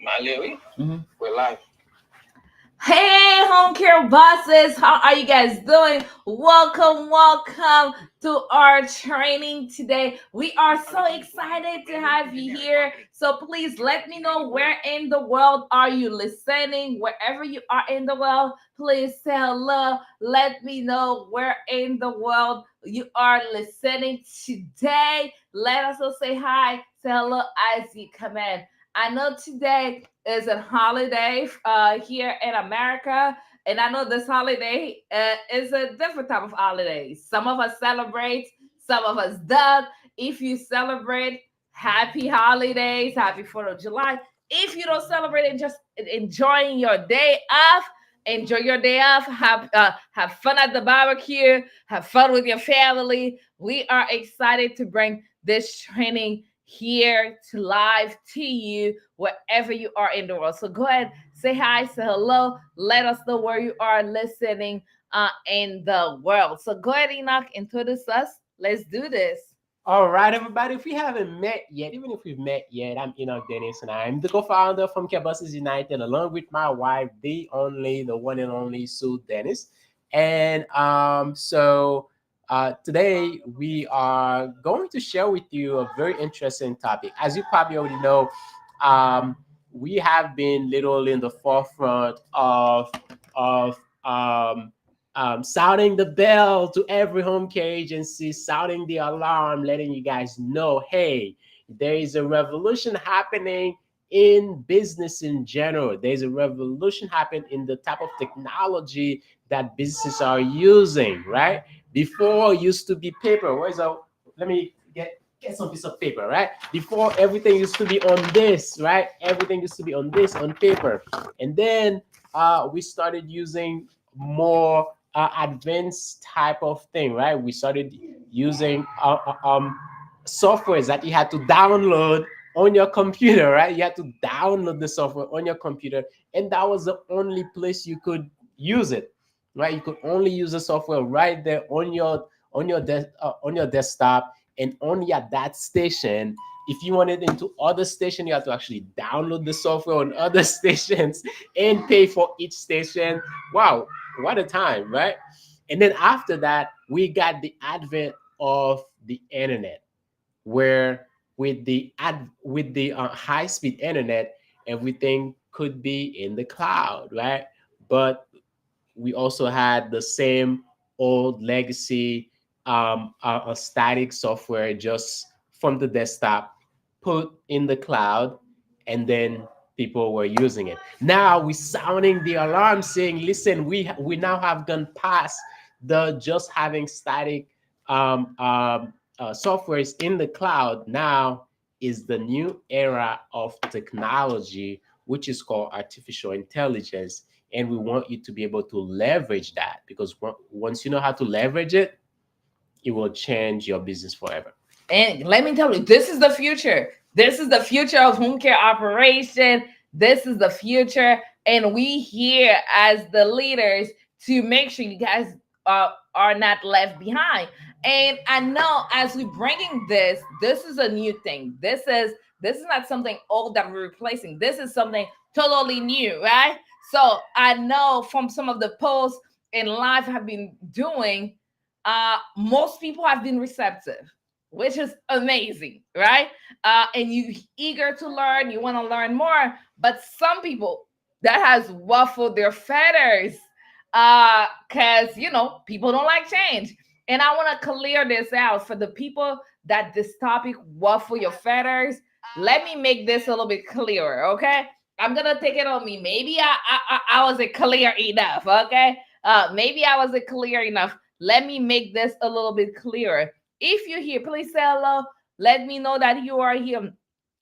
Mallory, we're live. Hey, home care bosses, how are you guys doing? Welcome to our training today. We are so excited to have you here. So please let me know where in the world are you listening. Wherever you are in the world, please say hello. Let me know where in the world you are listening today. Let us all say hi, say hello as you come in. I know today is a holiday here in America, and I know this holiday is a different type of holiday. Some of us celebrate, some of us don't. If you celebrate, happy holidays, happy 4th of July. If you don't celebrate and just enjoying your day off, enjoy your day off. Have fun at the barbecue. Have fun with your family. We are excited to bring this training here to live to you wherever you are in the world. So go ahead, say hi, say hello, let us know where you are listening in the world. So go ahead, Enoch, introduce us. Let's do this. All right, everybody. If we haven't met yet, even if we've met yet, I'm Enoch Dennis, and I'm the co-founder from Homecare Buses United, along with my wife, the one and only Sue Dennis. And today we are going to share with you a very interesting topic. As you probably already know, um, we have been literally in the forefront of sounding the bell to every home care agency, sounding the alarm, letting you guys know, hey, there is a revolution happening in business in general. There's a revolution happening in the type of technology that businesses are using, right? Before used to be paper. Let me get some piece of paper, right? Before everything used to be on this, right? Everything used to be on this, on paper. And then we started using more advanced type of thing, right? We started using softwares that you had to download on your computer, right? You had to download the software on your computer, and that was the only place you could use it, right? You could only use the software right there on your desktop, and only at that station. If you wanted into other station, you have to actually download the software on other stations and pay for each station. Wow, what a time, right? And then after that, we got the advent of the internet, where with the high speed internet, everything could be in the cloud, right? But we also had the same old legacy static software just from the desktop put in the cloud, and then people were using it. Now we sounding the alarm saying, listen, we now have gone past the just having static softwares in the cloud. Now is the new era of technology, which is called artificial intelligence, and we want you to be able to leverage that, because once you know how to leverage it, it will change your business forever. And let me tell you, this is the future. This is the future of home care operation. This is the future. And we here as the leaders to make sure you guys are not left behind. And I know as we bringing this is a new thing. This is not something old that we're replacing. This is something totally new, right? So I know from some of the posts in life have been doing, most people have been receptive, which is amazing, right? And you eager to learn, you want to learn more. But some people that has ruffled their feathers, because people don't like change. And I want to clear this out for the people that this topic ruffle your feathers. Let me make this a little bit clearer, okay? I'm gonna take it on me. Maybe I wasn't clear enough, okay? Maybe I wasn't clear enough. Let me make this a little bit clearer. If you're here, please say hello. Let me know that you are here.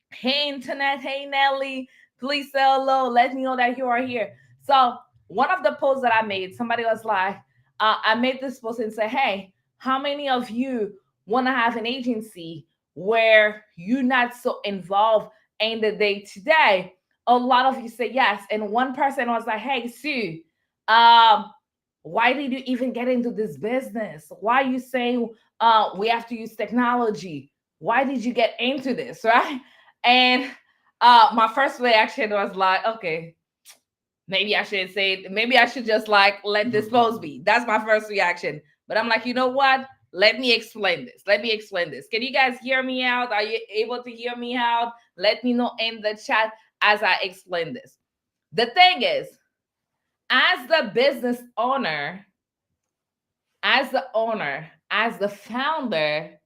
Hey, Internet. Hey, Nelly. Please say hello. Let me know that you are here. So, one of the posts that I made, somebody was like, I made this post and said, hey, how many of you want to have an agency where you're not so involved in the day to day? A lot of you say yes. And one person was like, hey, Sue, um, why did you even get into this business? Why you saying we have to use technology? Why did you get into this, right? And My first reaction was like, okay, maybe I shouldn't say it. Maybe I should just like let this post be. That's my first reaction. But I'm like, you know what? Let me explain this. Let me explain this. Can you guys hear me out? Are you able to hear me out? Let me know in the chat as I explain this. The thing is, as the business owner, as the founder,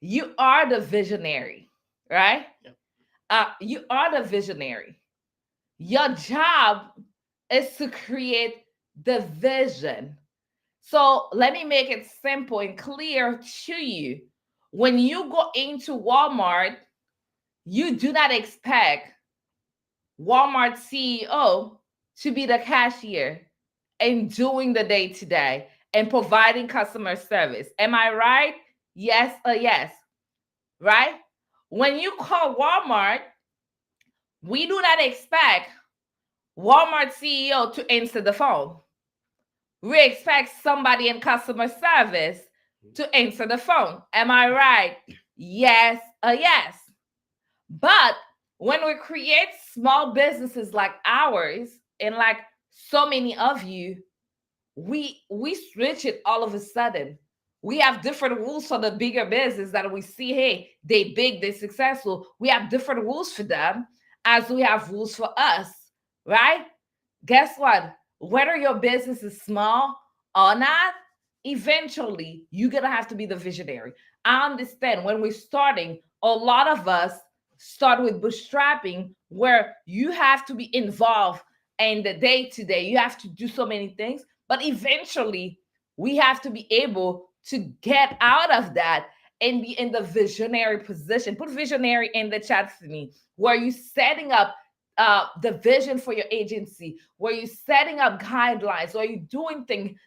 you are the visionary, right? You are the visionary. Your job is to create the vision. So let me make it simple and clear to you. When you go into Walmart, you do not expect Walmart CEO to be the cashier and doing the day to day and providing customer service. Am I right? Yes, yes. Right? When you call Walmart, we do not expect Walmart CEO to answer the phone. We expect somebody in customer service to answer the phone. Am I right? Yes, yes. But when we create small businesses like ours, and like so many of you, we switch it all of a sudden. We have different rules for the bigger business that we see, hey, they big, they successful. We have different rules for them as we have rules for us, right? Guess what? Whether your business is small or not, eventually you're gonna have to be the visionary. I understand when we're starting, a lot of us start with bootstrapping, where you have to be involved in the day to day. You have to do so many things, but eventually we have to be able to get out of that and be in the visionary position. Put visionary in the chat for me, where you setting up the vision for your agency, where you're setting up guidelines, where you're doing things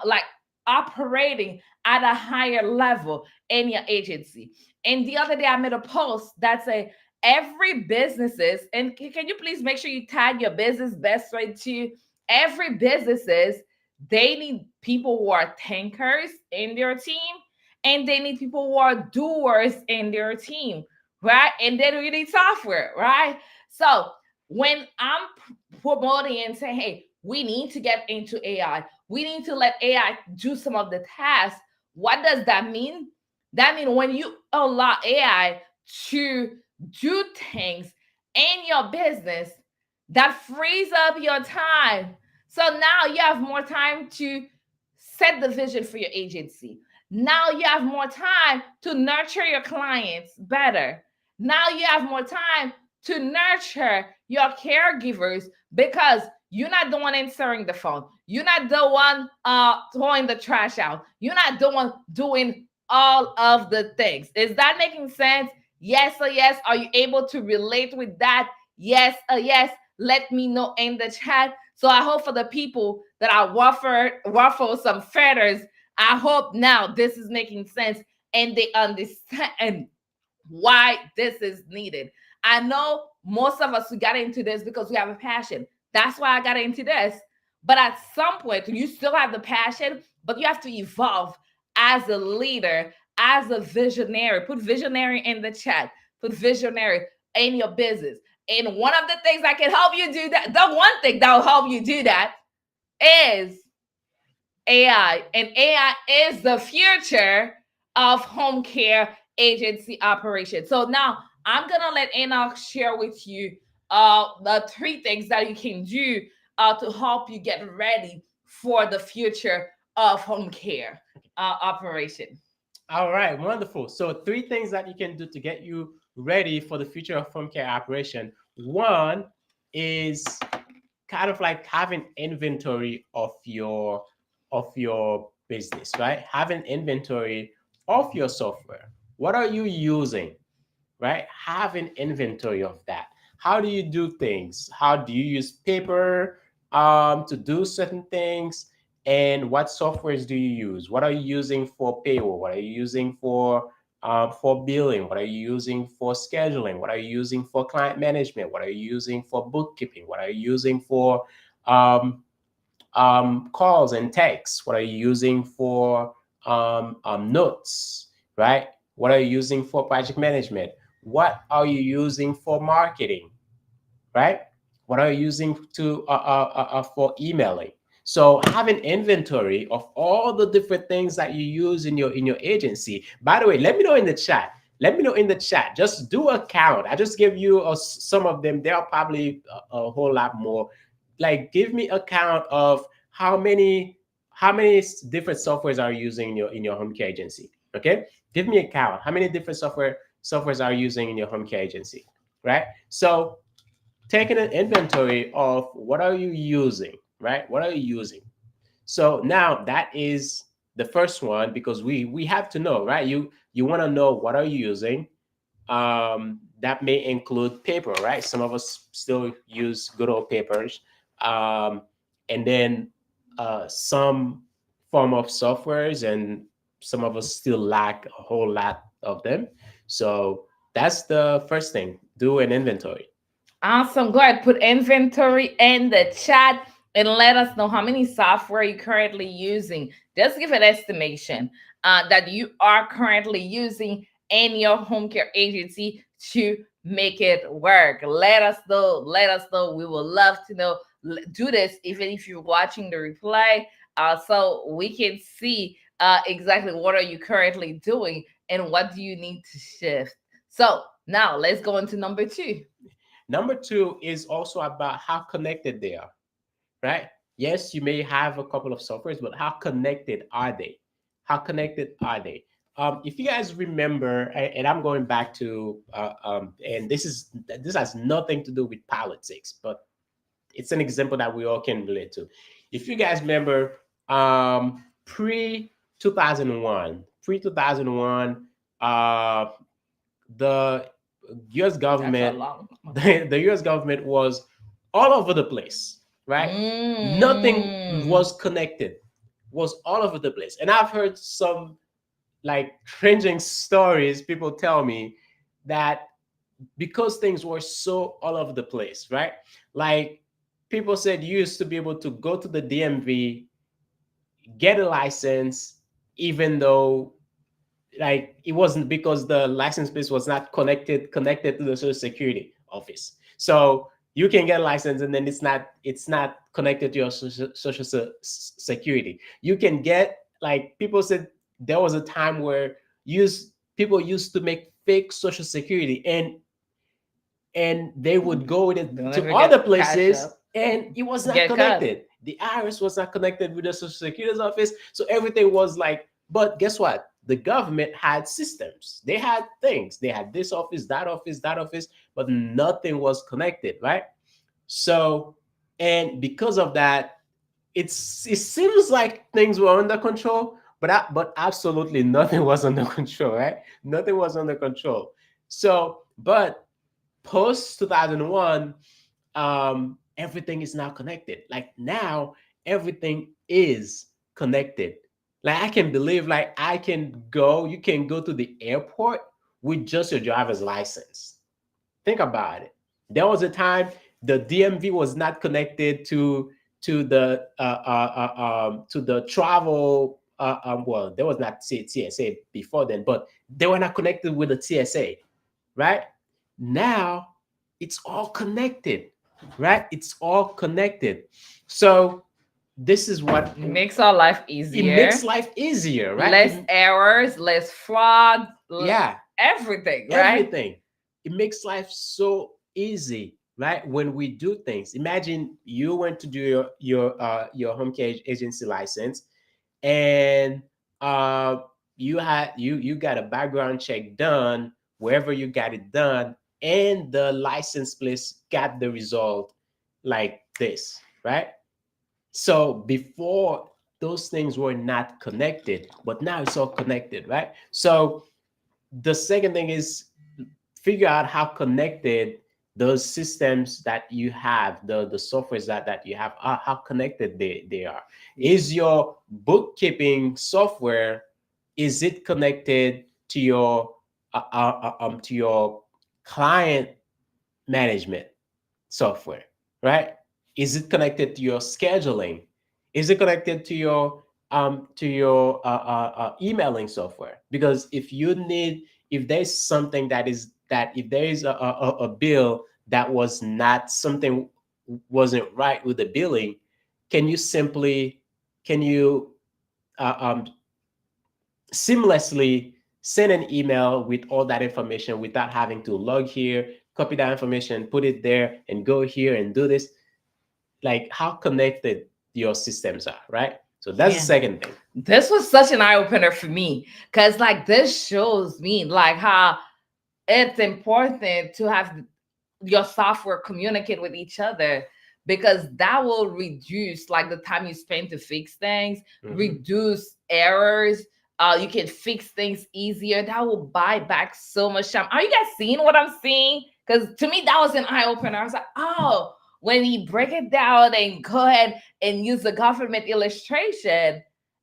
like operating at a higher level in your agency. And the other day I made a post that said, every businesses, and can you please make sure you tag your business best way too? Every businesses, they need people who are thinkers in their team, and they need people who are doers in their team, right? And then we need software, right? So when I'm promoting and saying, hey, we need to get into AI, we need to let AI do some of the tasks, what does that mean? That means when you allow AI to do things in your business, that frees up your time. So now you have more time to set the vision for your agency. Now you have more time to nurture your clients better. Now you have more time to nurture your caregivers, because you're not the one answering the phone. You're not the one throwing the trash out. You're not the one doing all of the things. Is that making sense? Yes or yes? Are you able to relate with that? Yes or yes? Let me know in the chat. So I hope for the people that I ruffle some feathers, I hope now this is making sense and they understand why this is needed. I know most of us, we got into this because we have a passion. That's why I got into this. But at some point, you still have the passion, but you have to evolve as a leader, as a visionary. Put visionary in the chat. Put visionary in your business. And one of the things that can help you do that, the one thing that will help you do that is AI. And AI is the future of home care agency operation. So now I'm gonna let Enoch share with you the three things that you can do to help you get ready for the future of home care operation. All right, wonderful. So three things that you can do to get you ready for the future of home care operation. One is kind of like having inventory of your business, right? Having inventory of your software. What are you using? Right? Having inventory of that. How do you do things? How do you use paper to do certain things? And what softwares do you use? What are you using for payroll? What are you using for billing? What are you using for scheduling? What are you using for client management? What are you using for bookkeeping? What are you using for um, calls and texts? What are you using for notes? Right? What are you using for project management? What are you using for marketing, right? What are you using to for emailing? So having inventory of all the different things that you use in your agency. By the way, let me know in the chat. Let me know in the chat. Just do a count. I just give you some of them. There are probably a whole lot more. Like, give me a count of how many different softwares are you using in your home care agency. Okay, give me a count. How many different softwares are you using in your home care agency, right? So taking an inventory of what are you using, right? What are you using? So now that is the first one, because we have to know, right? You want to know what are you using. That may include paper, right? Some of us still use good old papers. um, and then some form of softwares, and some of us still lack a whole lot of them. So that's the first thing: do an inventory. Awesome. Go ahead, put inventory in the chat and let us know how many software you're currently using. Just give an estimation that you are currently using in your home care agency to make it work. Let us know. Let us know. We would love to know. Do this even if you're watching the replay, so we can see exactly what are you currently doing and what do you need to shift. So now let's go into number two. Number two is also about how connected they are, right? Yes, you may have a couple of softwares, but how connected are they? How connected are they? If you guys remember, and I'm going back to, and this has nothing to do with politics, but it's an example that we all can relate to. If you guys remember, pre 2001, pre 2001, the U.S. That's a government, long. the U.S. government was all over the place, right? Nothing Mm. was connected, was all over the place. And I've heard some like cringing stories. People tell me that because things were so all over the place, right? Like, people said you used to be able to go to the DMV, get a license, even though, like, it wasn't, because the license plate was not connected to the social security office. So you can get a license, and then it's not connected to your security. You can get, like, people said there was a time where people used to make fake social security, and they would go with it Don't to ever other get cash places, up. and it was not Get cut. connected. The IRS was not connected with the Social Security office, so everything was like. But guess what? The government had systems. They had things. They had this office, that office, that office, but nothing was connected, right? So, and because of that, it seems like things were under control, but absolutely nothing was under control, right? Nothing was under control. So, but post 2001, everything is now connected. Like, now everything is connected. Like, I can believe, like, you can go to the airport with just your driver's license. Think about it. There was a time the DMV was not connected to the travel. Well, there was not TSA before then, but they were not connected with the TSA, right? Now it's all connected, right? It's all connected. So this is what It makes our life it makes easier. life easier, right? Less errors, less fraud, Yeah, everything, right? everything. It makes life so easy, right? When we do things. Imagine you went to do your home care agency license, and uh, you got a background check done wherever you got it done, and the license place got the result like this, right? So before, those things were not connected, but now it's all connected, right? So the second thing is, figure out how connected those systems that you have, the softwares that you have, are, how connected they are. Is your bookkeeping software, is it connected to your client management software, right? Is it connected to your scheduling? Is it connected to your emailing software? Because if there's something that if there is a bill that was not something wasn't right with the billing, can you simply can you uh, um, seamlessly send an email with all that information without having to log here, copy that information, put it there, and go here and do this? Like how connected your systems are, right? So that's the Yeah. second thing. This was such an eye opener for me because, like, this shows me, like, how it's important to have your software communicate with each other, because that will reduce like the time you spend to fix things, reduce errors. You can fix things easier. That will buy back so much time. Are you guys seeing what I'm seeing? Because to me that was an eye opener. I was like, oh, when we break it down and go ahead and use the government illustration,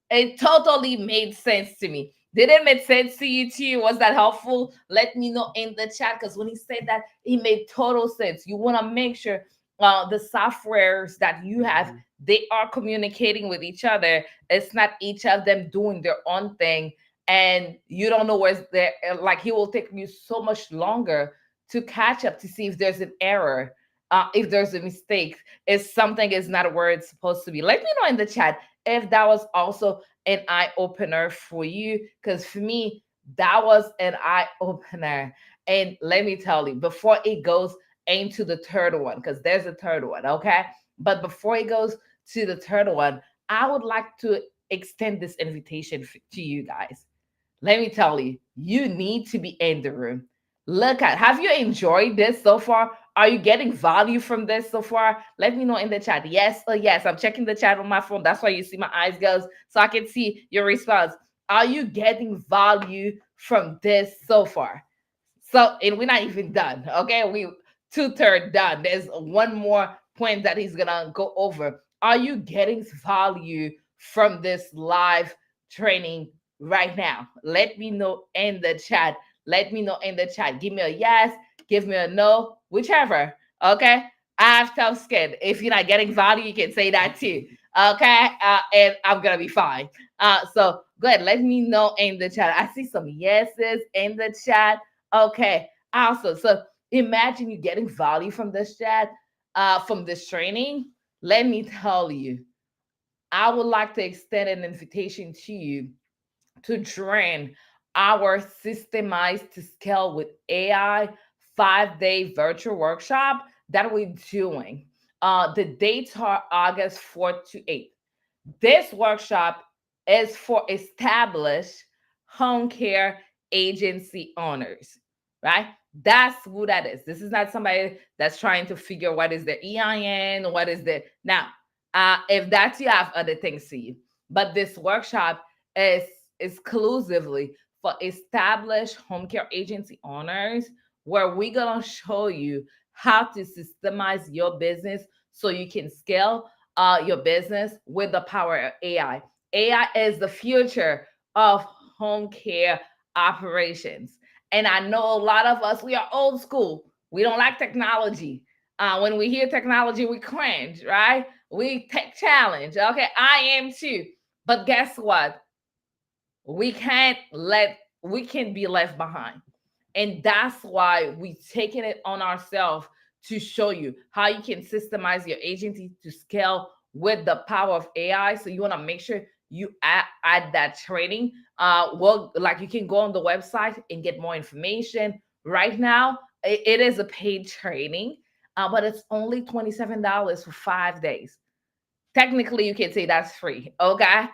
it totally made sense to me. Did it make sense to you too? Was that helpful? Let me know in the chat, because when he said that, it made total sense. You want to make sure the softwares that you have, they are communicating with each other. It's not each of them doing their own thing, and you don't know where's there. Like, he will take you so much longer to catch up to see if there's an error, if there's a mistake, if something is not where it's supposed to be. Let me know in the chat if that was also an eye opener for you, because for me that was an eye opener. And let me tell you, before it goes into the third one, because there's a third one, okay, but before it goes to the third one, I would like to extend this invitation to you guys. Let me tell you, you need to be in the room. Look at, have you enjoyed this so far? Are you getting value from this so far? Let me know in the chat. Yes or yes. I'm checking the chat on my phone. That's why you see my eyes goes, so I can see your response. Are you getting value from this so far? So, and we're not even done. Okay, we two-thirds done. There's one more point that he's gonna go over. Are you getting value from this live training right now? Let me know in the chat. Let me know in the chat. Give me a yes, give me a no, whichever. Okay. I have tough skin. If you're not getting value, you can say that too. Okay. And I'm gonna be fine. So go ahead, let me know in the chat. I see some yeses in the chat. Okay. Awesome. So imagine you getting value from this chat, from this training. Let me tell you, I would like to extend an invitation to you to join our Systemize to Scale with AI 5-day virtual workshop that we're doing. The dates are August 4th to 8th. This workshop is for established home care agency owners, right? That's who that is. This is not somebody that's trying to figure what is the EIN, what is the now. If that's you, have other things to you. But this workshop is exclusively for established home care agency owners, where we're gonna show you how to systemize your business so you can scale your business with the power of AI. AI is the future of home care operations. And I know a lot of us, we are old school. We don't like technology. When we hear technology, we cringe, right? We take challenge. Okay, I am too. But guess what? We can be left behind. And that's why we taking it on ourselves to show you how you can systemize your agency to scale with the power of AI. So you want to make sure you add that training. Well, like, you can go on the website and get more information. Right now, it is a paid training, but it's only $27 for 5 days. Technically, you can say that's free. Okay.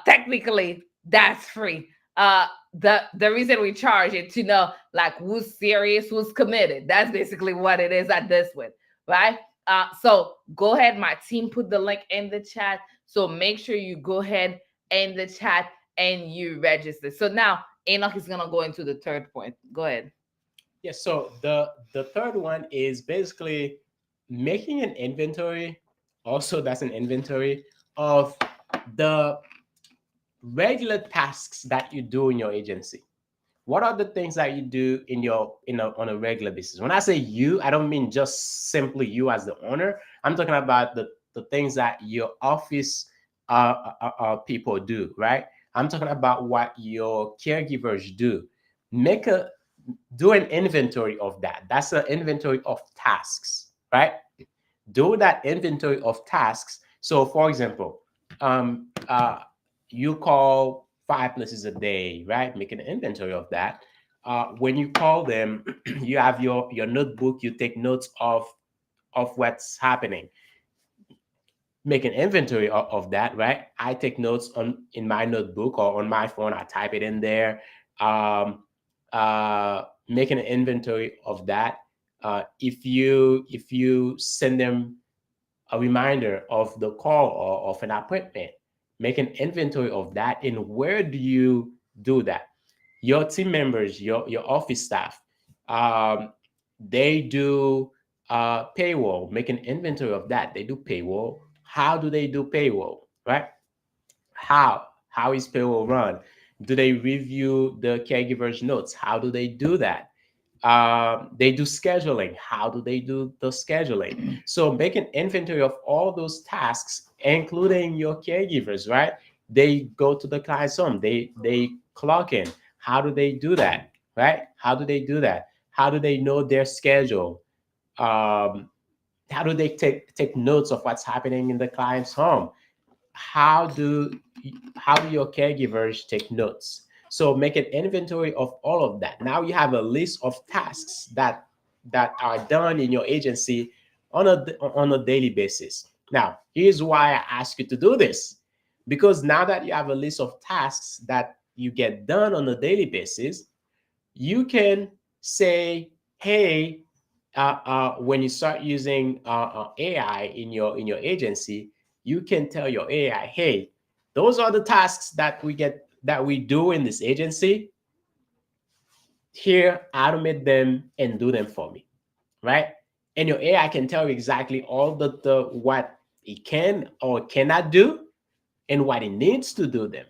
Technically, that's free. The reason we charge it to know, like, who's serious, who's committed. That's basically what it is at this one, right? So go ahead. My team put the link in the chat. So make sure you go ahead in the chat and you register. So now Enoch is gonna go into the third point. Go ahead. Yeah, so the third one is basically making an inventory. Also, that's an inventory of the regular tasks that you do in your agency. What are the things that you do on a regular basis? When I say you, I don't mean just simply you as the owner. I'm talking about the things that your office people do, right? I'm talking about what your caregivers do. Make a do an inventory of that. That's an inventory of tasks, right? Do that inventory of tasks. So, for example, um, uh, you call 5 places a day, right? Make an inventory of that. When you call them, you have your notebook. You take notes of what's happening. Make an inventory of that, right? I take notes on in my notebook or on my phone. I type it in there. Um, Make an inventory of that. If you send them a reminder of the call or of an appointment, make an inventory of that. And where do you do that? Your team members, your office staff, um, they do payroll. Make an inventory of that. They do payroll. How do they do payroll, right? How is payroll run? Do they review the caregiver's notes? How do they do that? They do scheduling. How do they do the scheduling? So make an inventory of all those tasks, including your caregivers, right? They go to the client's home. They clock in. How do they do that, right? How do they do that? How do they know their schedule? Um, how do they take notes of what's happening in the client's home? how do how do your caregivers take notes? So make an inventory of all of that. Now you have a list of tasks that are done in your agency on a daily basis. Now here's why I ask you to do this, because now that you have a list of tasks that you get done on a daily basis, you can say, hey, when you start using AI in your agency, you can tell your AI, hey, those are the tasks that we do in this agency. Here, automate them and do them for me, right? And your AI can tell you exactly all the what it can or cannot do and what it needs to do them.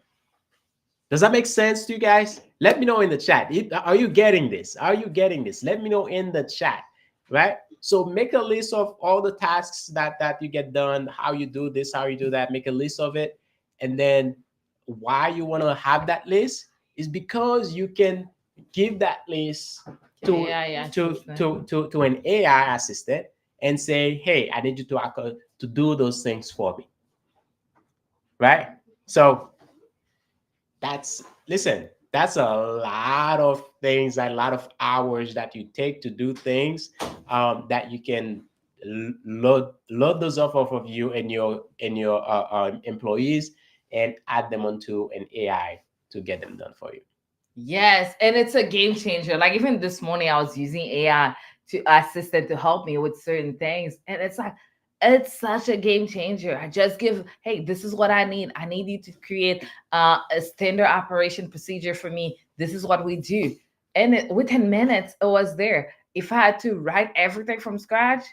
Does that make sense to you guys? Let me know in the chat. Are you getting this? Are you getting this? Let me know in the chat, right? So make a list of all the tasks that you get done, how you do this, how you do that. Make a list of it, and then why you want to have that list is because you can give that list to AI assistant. to an AI assistant and say, hey, I need you to do those things for me, right? So that's a lot of things, a lot of hours that you take to do things, that you can load those off of you and your employees and add them onto an AI to get them done for you. Yes, and it's a game changer. Like even this morning, I was using AI to assistant to help me with certain things, and it's like it's such a game changer. I just give, hey, this is what I need. I need you to create a standard operation procedure for me. This is what we do, and within minutes, it was there. If I had to write everything from scratch,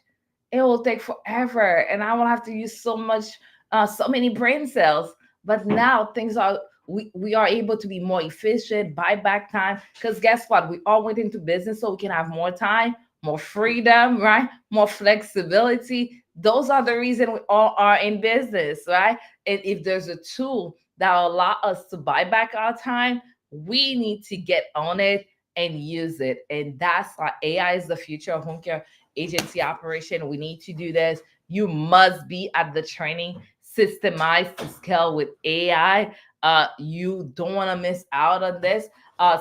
it will take forever, and I will have to use so many brain cells. But now things are we are able to be more efficient, buy back time. Because guess what? We all went into business so we can have more time, more freedom, right? More flexibility. Those are the reason we all are in business, right? And if there's a tool that will allow us to buy back our time, we need to get on it and use it. And that's why AI is the future of home care agency operation. We need to do this. You must be at the training Systemize to scale with AI. You don't want to miss out on this.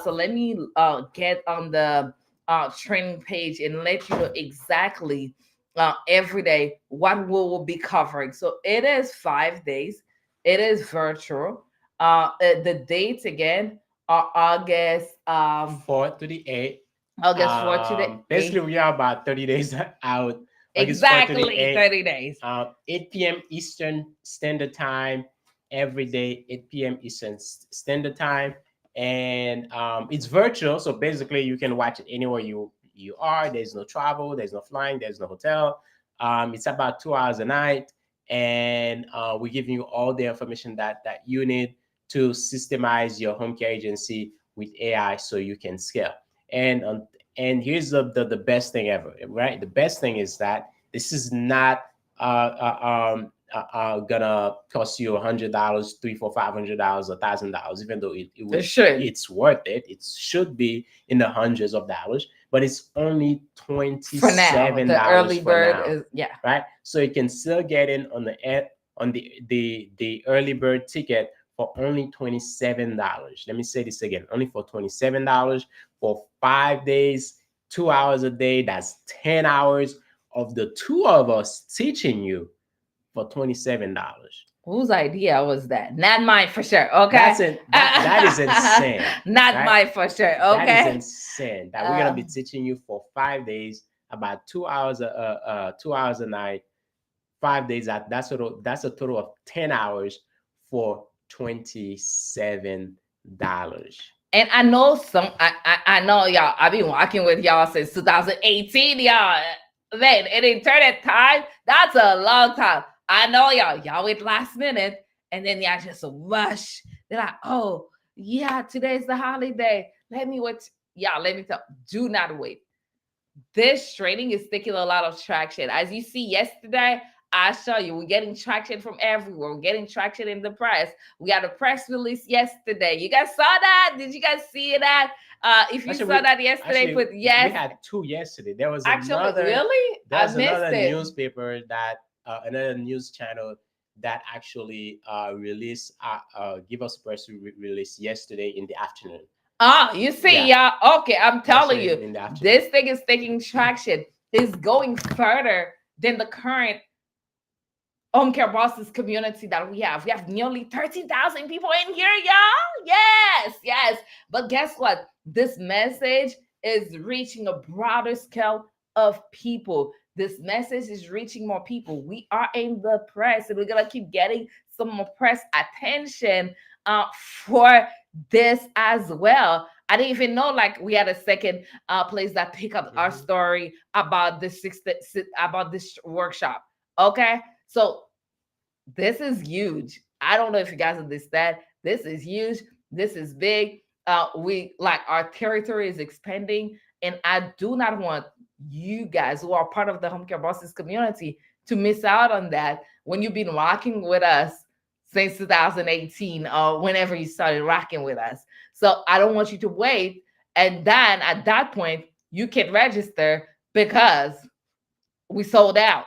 So let me get on the training page and let you know exactly every day what we will be covering. So it is 5 days. It is virtual. The dates again are Fourth to the eighth. August 4th to the Basically, 8th. we are about 30 days out. August 4th to the Exactly 8th. 30 days. 8 p.m. Eastern Standard Time every day, 8 p.m. Eastern Standard Time, and it's virtual. So basically, you can watch it anywhere you are. There's no travel, there's no flying, there's no hotel. It's about 2 hours a night, and we're giving you all the information that you need to systemize your home care agency with AI so you can scale. And and here's the best thing ever, right? The best thing is that this is not are gonna cost you $100, three, four, $500, $1,000, even though It should. it's worth it. It should be in the hundreds of dollars, but it's only For now, $27 the early for bird now, is, yeah. right? So you can still get in on the early bird ticket for only $27. Let me say this again, only for $27 for 5 days, 2 hours a day. That's 10 hours of the two of us teaching you for $27. Whose idea was that? Not mine for sure. Okay. That is insane. Not right? mine for sure. That is Okay. insane. That we're gonna be Um, teaching you for 5 days, about 2 hours, 2 hours a night, 5 days. That's a total of 10 hours for $27. and I know I know y'all. I've been working with y'all since 2018, y'all. Man, and in internet time, that's a long time. I know y'all wait last minute, and then y'all just rush. They're like, oh yeah, today's the holiday. Let me wait. Yeah, let me tell. Do not wait. This trading is taking a lot of traction. As you see yesterday, I show you we're getting traction from everywhere. We're getting traction in the press. We got a press release yesterday. You guys saw that? Did you guys see that? If you saw that yesterday, put yes. We had two yesterday. There was Actually, another. really? I There's missed another it. newspaper that another news channel that actually released give us press release yesterday in the afternoon. You see, y'all. Okay, I'm telling you, this thing is taking traction. It's going further than the current Homecare Bosses community that we have. We have nearly 13,000 people in here, y'all. Yes. But guess what? This message is reaching a broader scale of people. This message is reaching more people. We are in the press, and we're gonna keep getting some more press attention for this as well. I didn't even know like we had a second place that pick up our story about this about this workshop. Okay, so this is huge. I don't know if you guys understand. This is huge. This is big. We like our territory is expanding, and I do not want you guys who are part of the Homecare Bosses community to miss out on that when you've been rocking with us since 2018 or whenever you started rocking with us. So I don't want you to wait, and then at that point you can register because we sold out.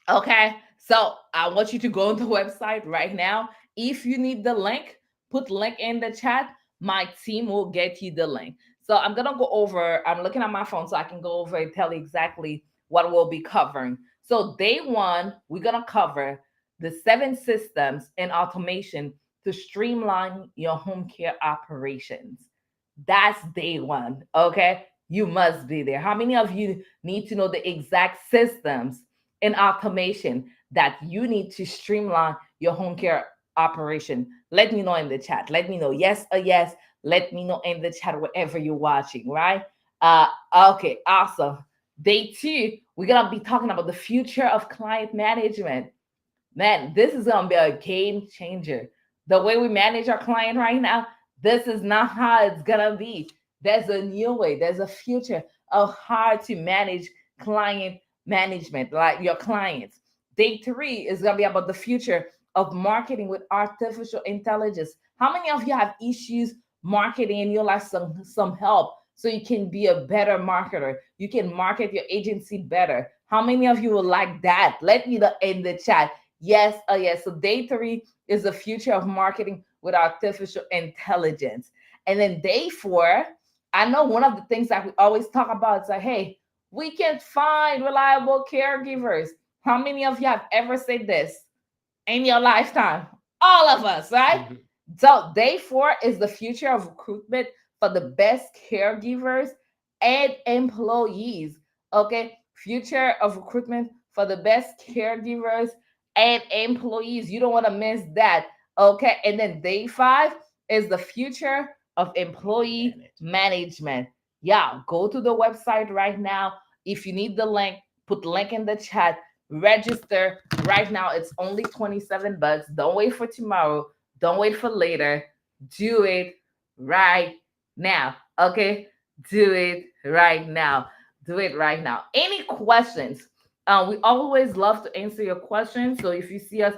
Okay, so I want you to go on the website right now. If you need the link, put link in the chat. My team will get you the link. So I'm gonna go over. I'm looking at my phone so I can go over and tell you exactly what we'll be covering. So day one, we're gonna cover the 7 systems and automation to streamline your home care operations. That's day one. Okay, you must be there. How many of you need to know the exact systems and automation that you need to streamline your home care operation? Let me know in the chat. Let me know yes or yes. Let me know in the chat wherever you're watching, right? Okay, awesome. Day two, we're gonna be talking about the future of client management. Man, this is gonna be a game changer. The way we manage our client right now, this is not how it's gonna be. There's a new way, there's a future of how to manage client management, like your clients. Day three is gonna be about the future of marketing with artificial intelligence. How many of you have issues marketing and you like some help so you can be a better marketer? You can market your agency better. How many of you would like that? Let me know in the chat. Yes, yes. So day three is the future of marketing with artificial intelligence. And then day four, I know one of the things that we always talk about is like, hey, we can find reliable caregivers. How many of you have ever said this in your lifetime? All of us, right? So day four is the future of recruitment for the best caregivers and employees. Okay, future of recruitment for the best caregivers and employees. You don't want to miss that. Okay, and then day five is the future of employee management. Yeah, go to the website right now. If you need the link, put the link in the chat. Register right now. It's only $27. Don't wait for tomorrow. Don't wait for later. Do it right now. Okay? Do it right now. Do it right now. Any questions? We always love to answer your questions. So if you see us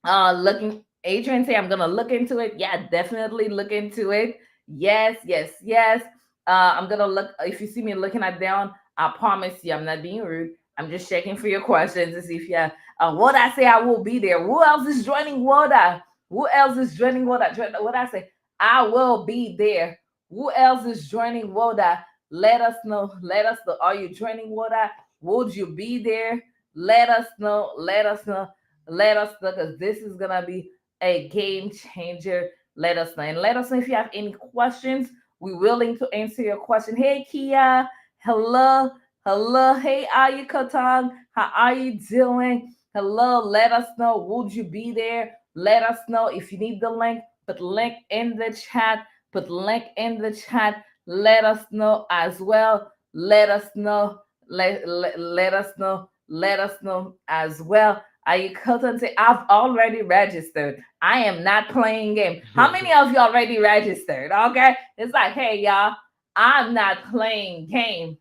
looking, Adrian say I'm gonna look into it. Yeah, definitely look into it. Yes, yes, yes. I'm gonna look. If you see me looking at down, I promise you I'm not being rude. I'm just checking for your questions to see if you what I say I will be there. Who else is joining Woda? Who else is joining Woda? What I say, I will be there. Who else is joining Woda? Let us know. Let us know. Are you joining Woda? Would you be there? Let us know. Let us know. Let us know, because this is gonna be a game changer. Let us know, and let us know if you have any questions. We're willing to answer your question. Hey Kia, hello, hello. Hey Ayu Katang, how are you doing? Hello. Let us know. Would you be there? Let us know if you need the link. Put link in the chat. Put link in the chat. Let us know as well. Let us know. Let us know. Let us know as well. I cut and say, I've already registered. I am not playing game. How many of you already registered? Okay. It's like, hey, y'all, I'm not playing game.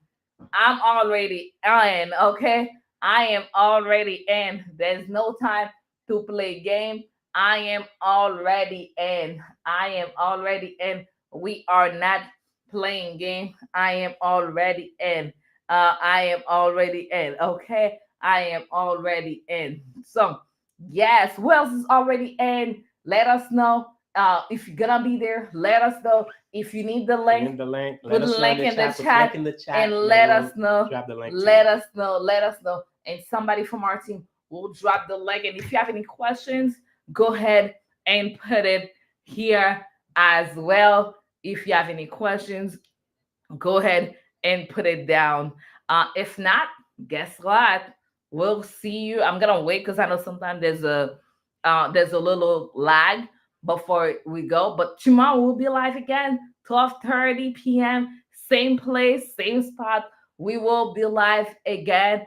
I'm already in. Okay. I am already in. There's no time to play game. I am already in. I am already in. We are not playing game. I am already in. I am already in. Okay. I am already in. So, yes, who else is already in? Let us know. If you're gonna be there, let us know. If you need the In link, the link, put let the us know in link the in the chat. Put link chat in the and chat, and then let we'll us know. drop the link to you. Let us know. Let us know. And somebody from our team will drop the link. And if you have any questions, go ahead and put it here as well. If you have any questions, go ahead and put it down. If not, guess what? We'll see you. I'm gonna wait because I know sometimes there's a little lag before we go. But tomorrow we'll be live again, 12:30 p.m. Same place, same spot. We will be live again.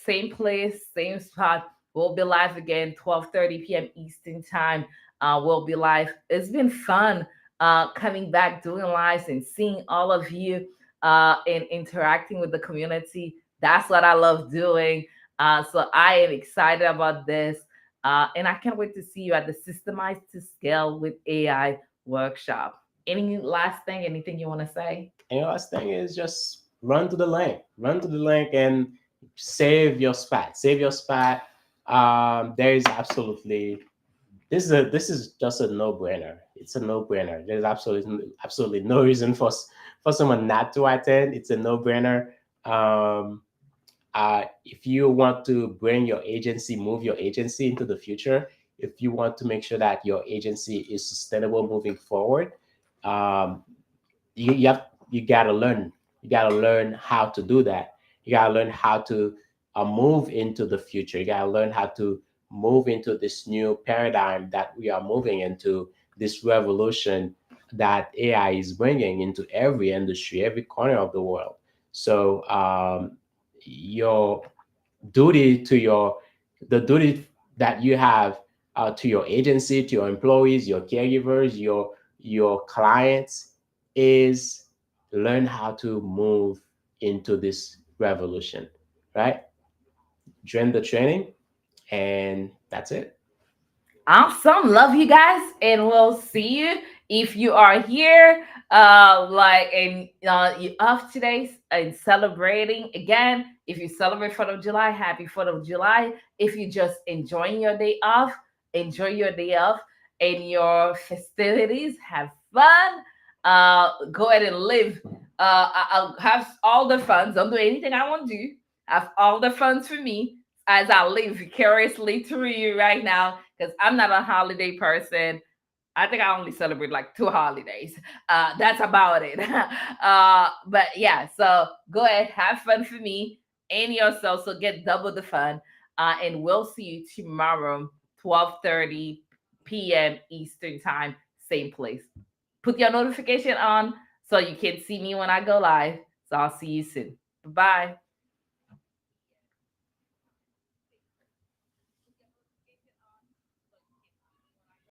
Same place, same spot. We'll be live again, 12:30 p.m. Eastern time. We'll be live. It's been fun coming back, doing lives, and seeing all of you and interacting with the community. That's what I love doing. So I am excited about this. And I can't wait to see you at the Systemize to Scale with AI workshop. Any last thing, anything you want to say? And the last thing is just run to the link. Run to the link and save your spot. Save your spot. There is absolutely this is just a no-brainer. It's a no-brainer. There's absolutely no reason for someone not to attend. It's a no-brainer. Um, if you want to bring your agency, move your agency into the future, if you want to make sure that your agency is sustainable moving forward, um, you gotta learn. You gotta learn how to do that. You gotta learn how to move into the future. You gotta learn how to move into this new paradigm that we are moving into, this revolution that AI is bringing into every industry, every corner of the world. So your duty to your the duty that you have to your agency, to your employees, your caregivers, your clients is learn how to move into this revolution, right? Join the training, and that's it. Awesome. Love you guys. And we'll see you if you are here. Like and you off today and celebrating again. If you celebrate 4th of July, happy 4th of July. If you just enjoying your day off, enjoy your day off and your festivities. Have fun. Go ahead and live. I'll have all the funds. Don't do anything I want to do. Have all the funds for me as I live vicariously through you right now, because I'm not a holiday person. I think I only celebrate like 2 holidays. That's about it. But yeah, so go ahead, have fun for me and yourself. So get double the fun. And we'll see you tomorrow, 12:30 p.m. Eastern time, same place. Put your notification on so you can see me when I go live. So I'll see you soon. Bye bye.